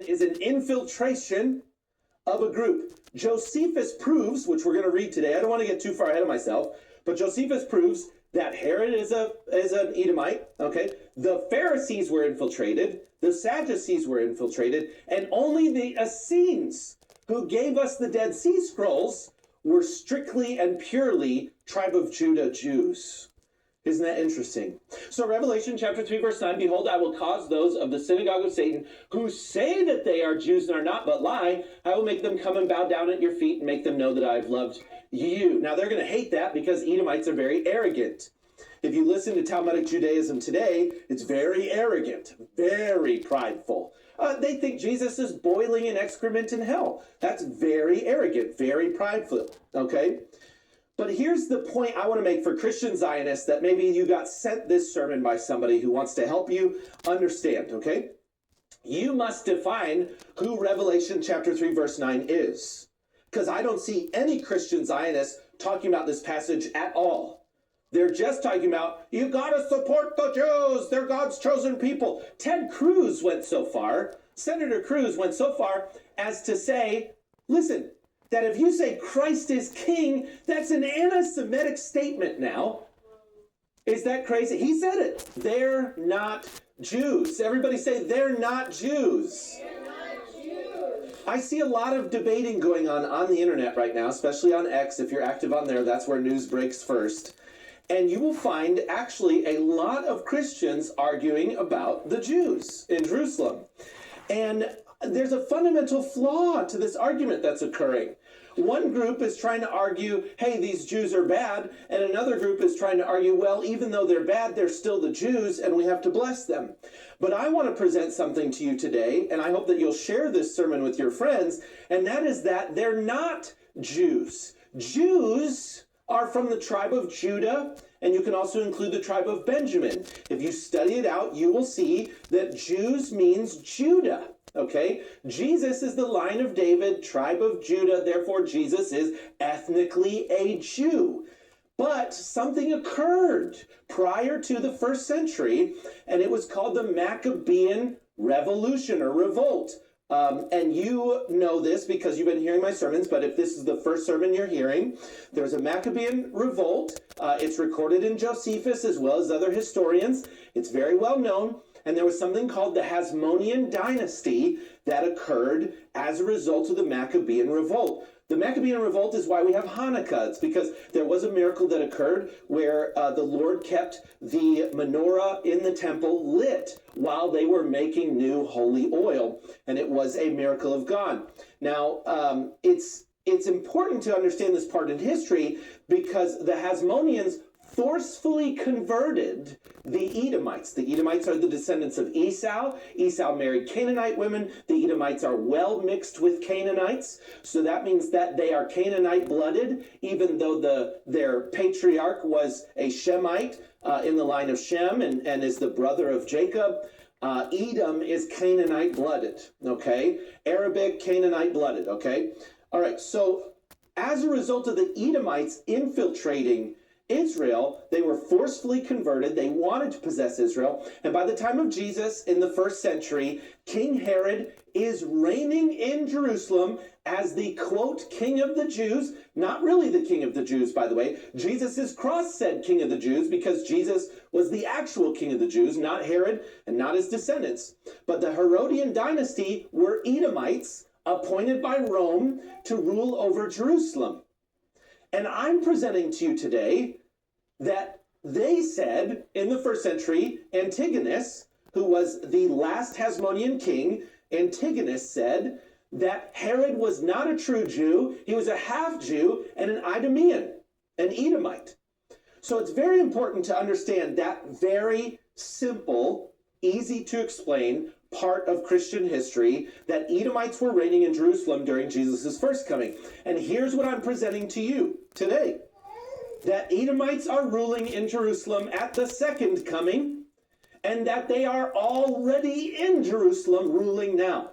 is an infiltration of a group. Josephus proves, which we're going to read today. I don't want to get too far ahead of myself, but Josephus proves that Herod is an Edomite. Okay, the Pharisees were infiltrated, the Sadducees were infiltrated, and only the Essenes, who gave us the Dead Sea Scrolls, were strictly and purely tribe of Judah Jews. Isn't that interesting? So Revelation chapter 3, verse 9, behold, I will cause those of the synagogue of Satan who say that they are Jews and are not, but lie. I will make them come and bow down at your feet and make them know that I have loved you. Now, they're going to hate that because Edomites are very arrogant. If you listen to Talmudic Judaism today, it's very arrogant, very prideful. They think Jesus is boiling in excrement in hell. That's very arrogant, very prideful, okay? But here's the point I want to make for Christian Zionists that maybe you got sent this sermon by somebody who wants to help you understand, okay? You must define who Revelation chapter 3 verse 9 is. Because I don't see any Christian Zionists talking about this passage at all. They're just talking about, you got to support the Jews. They're God's chosen people. Ted Cruz went so far, Senator Cruz went so far as to say, listen, that if you say Christ is king, that's an anti-Semitic statement now. Is that crazy? He said it. They're not Jews. Everybody say, they're not Jews. They're not Jews. I see a lot of debating going on the internet right now, especially on X. If you're active on there, that's where news breaks first. And you will find actually a lot of Christians arguing about the Jews in Jerusalem. And there's a fundamental flaw to this argument that's occurring. One group is trying to argue, hey, these Jews are bad, and another group is trying to argue, well, even though they're bad, they're still the Jews, and we have to bless them. But I want to present something to you today, and I hope that you'll share this sermon with your friends, and that is that they're not Jews. Jews are from the tribe of Judah, and you can also include the tribe of Benjamin. If you study it out, you will see that Jews means Judah. Okay, Jesus is the line of David, tribe of Judah, therefore Jesus is ethnically a Jew. But something occurred prior to the first century, and it was called the Maccabean Revolution or Revolt. And you know this because you've been hearing my sermons, but if this is the first sermon you're hearing, there's a Maccabean revolt. It's recorded in Josephus as well as other historians. It's very well known. And there was something called the Hasmonean dynasty that occurred as a result of the Maccabean revolt. The Maccabean revolt is why we have Hanukkah. It's because there was a miracle that occurred where the Lord kept the menorah in the temple lit while they were making new holy oil. And it was a miracle of God. Now, it's important to understand this part in history because the Hasmoneans forcefully converted the Edomites. The Edomites are the descendants of Esau. Esau married Canaanite women. The Edomites are well mixed with Canaanites. So that means that they are Canaanite blooded, even though their patriarch was a Shemite in the line of Shem and is the brother of Jacob. Edom is Canaanite blooded, okay? Arabic Canaanite blooded, okay? All right, so as a result of the Edomites infiltrating Israel, they were forcefully converted. They wanted to possess Israel. And by the time of Jesus in the first century, King Herod is reigning in Jerusalem as the, quote, king of the Jews. Not really the king of the Jews, by the way. Jesus' cross said king of the Jews because Jesus was the actual king of the Jews, not Herod and not his descendants. But the Herodian dynasty were Edomites appointed by Rome to rule over Jerusalem. And I'm presenting to you today that they said in the first century, Antigonus, who was the last Hasmonean king, Antigonus said that Herod was not a true Jew. He was a half Jew and an Idumean, an Edomite. So it's very important to understand that very simple, easy to explain part of Christian history, that Edomites were reigning in Jerusalem during Jesus' first coming. And here's what I'm presenting to you today. That Edomites are ruling in Jerusalem at the second coming, and that they are already in Jerusalem ruling now.